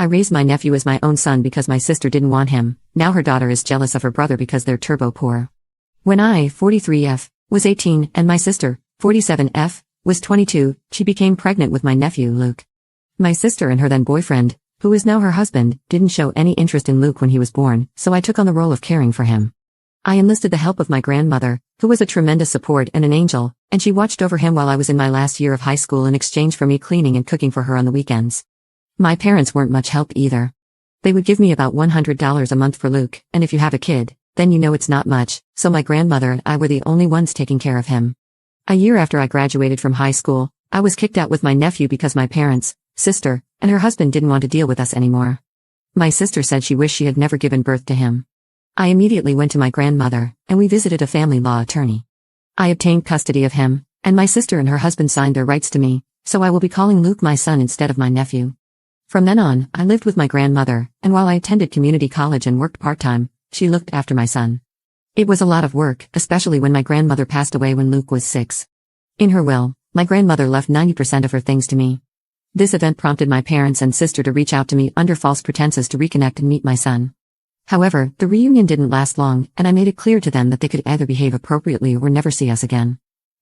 I raised my nephew as my own son because my sister didn't want him. Now her daughter is jealous of her brother because they're turbo poor. When I, 43F, was 18 and my sister, 47F, was 22, she became pregnant with my nephew Luke. My sister and her then boyfriend, who is now her husband, didn't show any interest in Luke when he was born, so I took on the role of caring for him. I enlisted the help of my grandmother, who was a tremendous support and an angel, and she watched over him while I was in my last year of high school in exchange for me cleaning and cooking for her on the weekends. My parents weren't much help either. They would give me about $100 a month for Luke, and if you have a kid, then you know it's not much, so my grandmother and I were the only ones taking care of him. A year after I graduated from high school, I was kicked out with my nephew because my parents, sister, and her husband didn't want to deal with us anymore. My sister said she wished she had never given birth to him. I immediately went to my grandmother, and we visited a family law attorney. I obtained custody of him, and my sister and her husband signed their rights to me, so I will be calling Luke my son instead of my nephew. From then on, I lived with my grandmother, and while I attended community college and worked part-time, she looked after my son. It was a lot of work, especially when my grandmother passed away when Luke was 6. In her will, my grandmother left 90% of her things to me. This event prompted my parents and sister to reach out to me under false pretenses to reconnect and meet my son. However, the reunion didn't last long, and I made it clear to them that they could either behave appropriately or never see us again.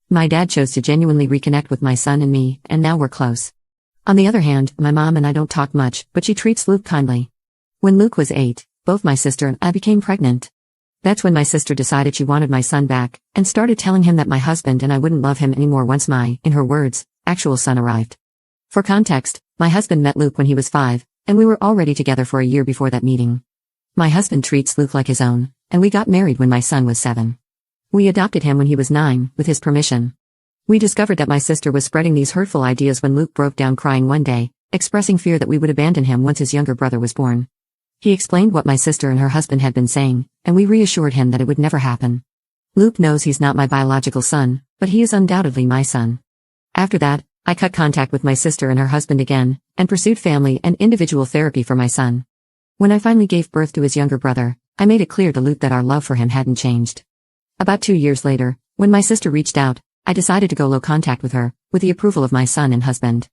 My dad chose to genuinely reconnect with my son and me, and now we're close. On the other hand, my mom and I don't talk much, but she treats Luke kindly. When Luke was 8, both my sister and I became pregnant. That's when my sister decided she wanted my son back, and started telling him that my husband and I wouldn't love him anymore once my, in her words, actual son arrived. For context, my husband met Luke when he was 5, and we were already together for a year before that meeting. My husband treats Luke like his own, and we got married when my son was 7. We adopted him when he was 9, with his permission. We discovered that my sister was spreading these hurtful ideas when Luke broke down crying one day, expressing fear that we would abandon him once his younger brother was born. He explained what my sister and her husband had been saying, and we reassured him that it would never happen. Luke knows he's not my biological son, but he is undoubtedly my son. After that, I cut contact with my sister and her husband again, and pursued family and individual therapy for my son. When I finally gave birth to his younger brother, I made it clear to Luke that our love for him hadn't changed. About 2 years later, when my sister reached out, I decided to go low contact with her, with the approval of my son and husband.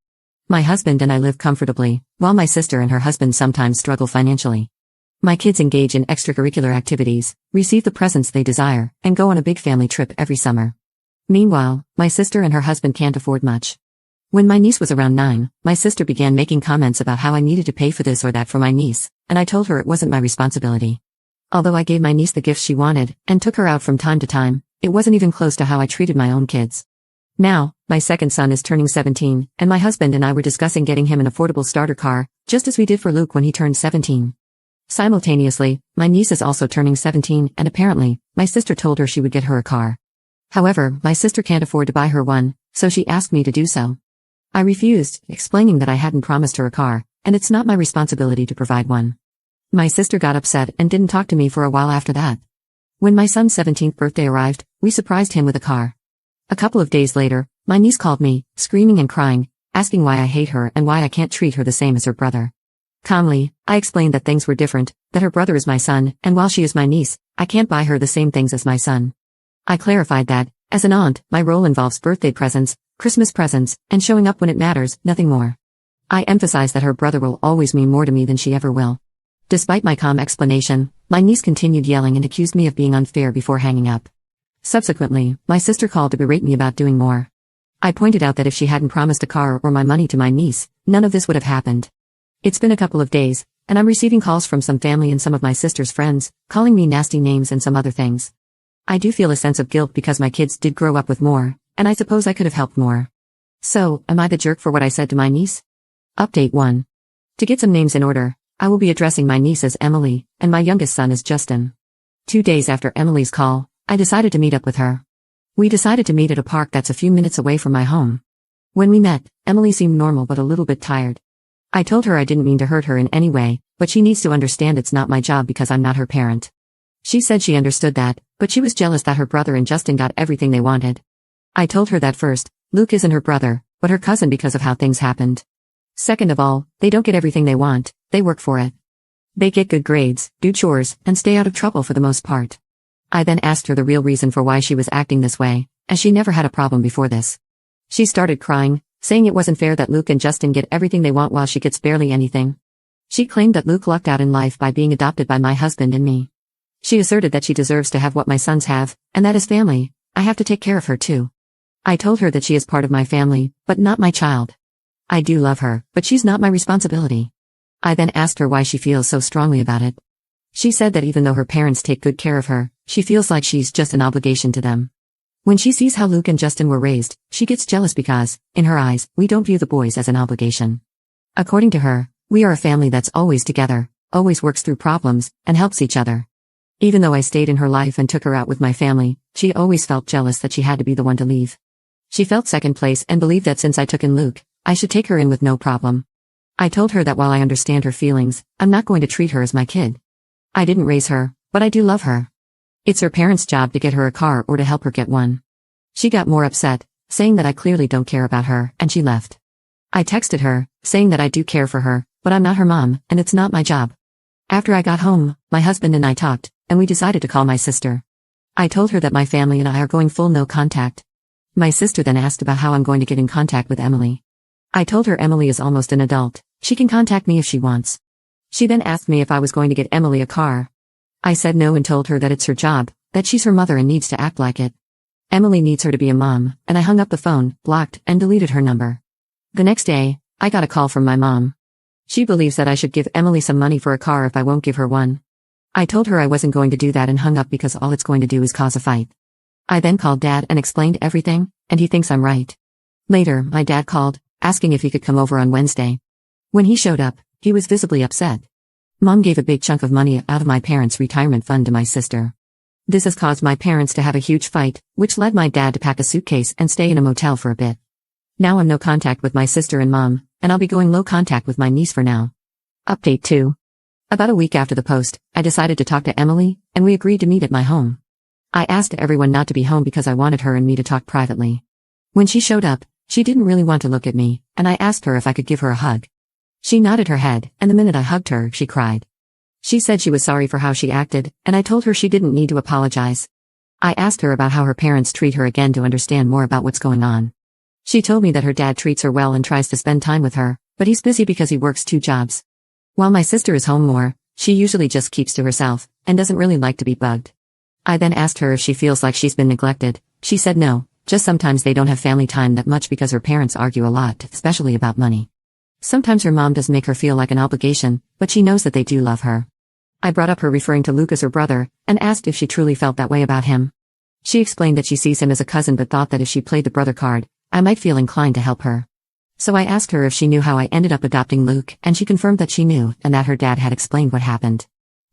My husband and I live comfortably, while my sister and her husband sometimes struggle financially. My kids engage in extracurricular activities, receive the presents they desire, and go on a big family trip every summer. Meanwhile, my sister and her husband can't afford much. When my niece was around 9, my sister began making comments about how I needed to pay for this or that for my niece, and I told her it wasn't my responsibility. Although I gave my niece the gifts she wanted, and took her out from time to time, it wasn't even close to how I treated my own kids. Now, my second son is turning 17, and my husband and I were discussing getting him an affordable starter car, just as we did for Luke when he turned 17. Simultaneously, my niece is also turning 17, and apparently, my sister told her she would get her a car. However, my sister can't afford to buy her one, so she asked me to do so. I refused, explaining that I hadn't promised her a car, and it's not my responsibility to provide one. My sister got upset and didn't talk to me for a while after that. When my son's 17th birthday arrived, we surprised him with a car. A couple of days later, my niece called me, screaming and crying, asking why I hate her and why I can't treat her the same as her brother. Calmly, I explained that things were different, that her brother is my son, and while she is my niece, I can't buy her the same things as my son. I clarified that, as an aunt, my role involves birthday presents, Christmas presents, and showing up when it matters, nothing more. I emphasized that her brother will always mean more to me than she ever will. Despite my calm explanation, my niece continued yelling and accused me of being unfair before hanging up. Subsequently, my sister called to berate me about doing more. I pointed out that if she hadn't promised a car or my money to my niece, none of this would have happened. It's been a couple of days, and I'm receiving calls from some family and some of my sister's friends, calling me nasty names and some other things. I do feel a sense of guilt because my kids did grow up with more, and I suppose I could have helped more. So, am I the jerk for what I said to my niece? Update 1. To get some names in order, I will be addressing my niece as Emily, and my youngest son as Justin. 2 days after Emily's call, I decided to meet up with her. We decided to meet at a park that's a few minutes away from my home. When we met, Emily seemed normal but a little bit tired. I told her I didn't mean to hurt her in any way, but she needs to understand it's not my job because I'm not her parent. She said she understood that, but she was jealous that her brother and Justin got everything they wanted. I told her that first, Luke isn't her brother, but her cousin because of how things happened. Second of all, they don't get everything they want, they work for it. They get good grades, do chores, and stay out of trouble for the most part. I then asked her the real reason for why she was acting this way, as she never had a problem before this. She started crying, saying it wasn't fair that Luke and Justin get everything they want while she gets barely anything. She claimed that Luke lucked out in life by being adopted by my husband and me. She asserted that she deserves to have what my sons have, and that as family, I have to take care of her too. I told her that she is part of my family, but not my child. I do love her, but she's not my responsibility. I then asked her why she feels so strongly about it. She said that even though her parents take good care of her, she feels like she's just an obligation to them. When she sees how Luke and Justin were raised, she gets jealous because, in her eyes, we don't view the boys as an obligation. According to her, we are a family that's always together, always works through problems, and helps each other. Even though I stayed in her life and took her out with my family, she always felt jealous that she had to be the one to leave. She felt second place and believed that since I took in Luke, I should take her in with no problem. I told her that while I understand her feelings, I'm not going to treat her as my kid. I didn't raise her, but I do love her. It's her parents' job to get her a car or to help her get one. She got more upset, saying that I clearly don't care about her, and she left. I texted her, saying that I do care for her, but I'm not her mom, and it's not my job. After I got home, my husband and I talked, and we decided to call my sister. I told her that my family and I are going full no contact. My sister then asked about how I'm going to get in contact with Emily. I told her Emily is almost an adult, she can contact me if she wants. She then asked me if I was going to get Emily a car. I said no and told her that it's her job, that she's her mother and needs to act like it. Emily needs her to be a mom, and I hung up the phone, blocked, and deleted her number. The next day, I got a call from my mom. She believes that I should give Emily some money for a car if I won't give her one. I told her I wasn't going to do that and hung up because all it's going to do is cause a fight. I then called Dad and explained everything, and he thinks I'm right. Later, my dad called, asking if he could come over on Wednesday. When he showed up, he was visibly upset. Mom gave a big chunk of money out of my parents' retirement fund to my sister. This has caused my parents to have a huge fight, which led my dad to pack a suitcase and stay in a motel for a bit. Now I'm no contact with my sister and mom, and I'll be going low contact with my niece for now. Update 2. About a week after the post, I decided to talk to Emily, and we agreed to meet at my home. I asked everyone not to be home because I wanted her and me to talk privately. When she showed up, she didn't really want to look at me, and I asked her if I could give her a hug. She nodded her head, and the minute I hugged her, she cried. She said she was sorry for how she acted, and I told her she didn't need to apologize. I asked her about how her parents treat her again to understand more about what's going on. She told me that her dad treats her well and tries to spend time with her, but he's busy because he works 2 jobs. While my sister is home more, she usually just keeps to herself, and doesn't really like to be bugged. I then asked her if she feels like she's been neglected. She said no, just sometimes they don't have family time that much because her parents argue a lot, especially about money. Sometimes her mom does make her feel like an obligation, but she knows that they do love her. I brought up her referring to Luke as her brother, and asked if she truly felt that way about him. She explained that she sees him as a cousin but thought that if she played the brother card, I might feel inclined to help her. So I asked her if she knew how I ended up adopting Luke, and she confirmed that she knew, and that her dad had explained what happened.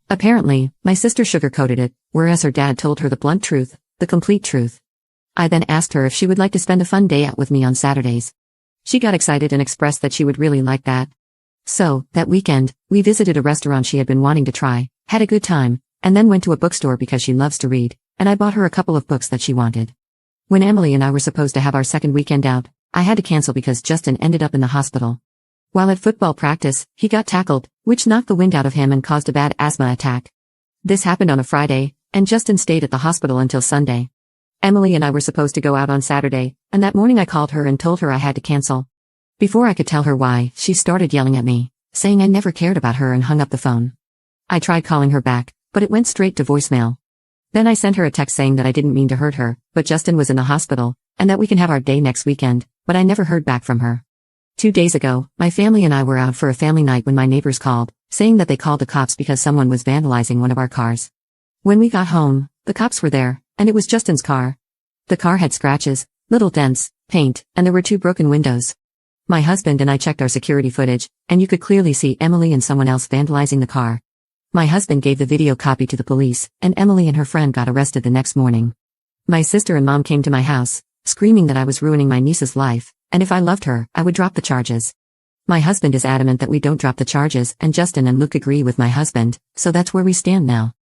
Apparently, my sister sugarcoated it, whereas her dad told her the blunt truth, the complete truth. I then asked her if she would like to spend a fun day out with me on Saturdays. She got excited and expressed that she would really like that. So, that weekend, we visited a restaurant she had been wanting to try, had a good time, and then went to a bookstore because she loves to read, and I bought her a couple of books that she wanted. When Emily and I were supposed to have our second weekend out, I had to cancel because Justin ended up in the hospital. While at football practice, he got tackled, which knocked the wind out of him and caused a bad asthma attack. This happened on a Friday, and Justin stayed at the hospital until Sunday. Emily and I were supposed to go out on Saturday, and that morning I called her and told her I had to cancel. Before I could tell her why, she started yelling at me, saying I never cared about her and hung up the phone. I tried calling her back, but it went straight to voicemail. Then I sent her a text saying that I didn't mean to hurt her, but Justin was in the hospital, and that we can have our day next weekend, but I never heard back from her. 2 days ago, my family and I were out for a family night when my neighbors called, saying that they called the cops because someone was vandalizing one of our cars. When we got home, the cops were there, and it was Justin's car. The car had scratches, little dents, paint, and there were 2 broken windows. My husband and I checked our security footage, and you could clearly see Emily and someone else vandalizing the car. My husband gave the video copy to the police, and Emily and her friend got arrested the next morning. My sister and mom came to my house, screaming that I was ruining my niece's life, and if I loved her, I would drop the charges. My husband is adamant that we don't drop the charges, and Justin and Luke agree with my husband, so that's where we stand now.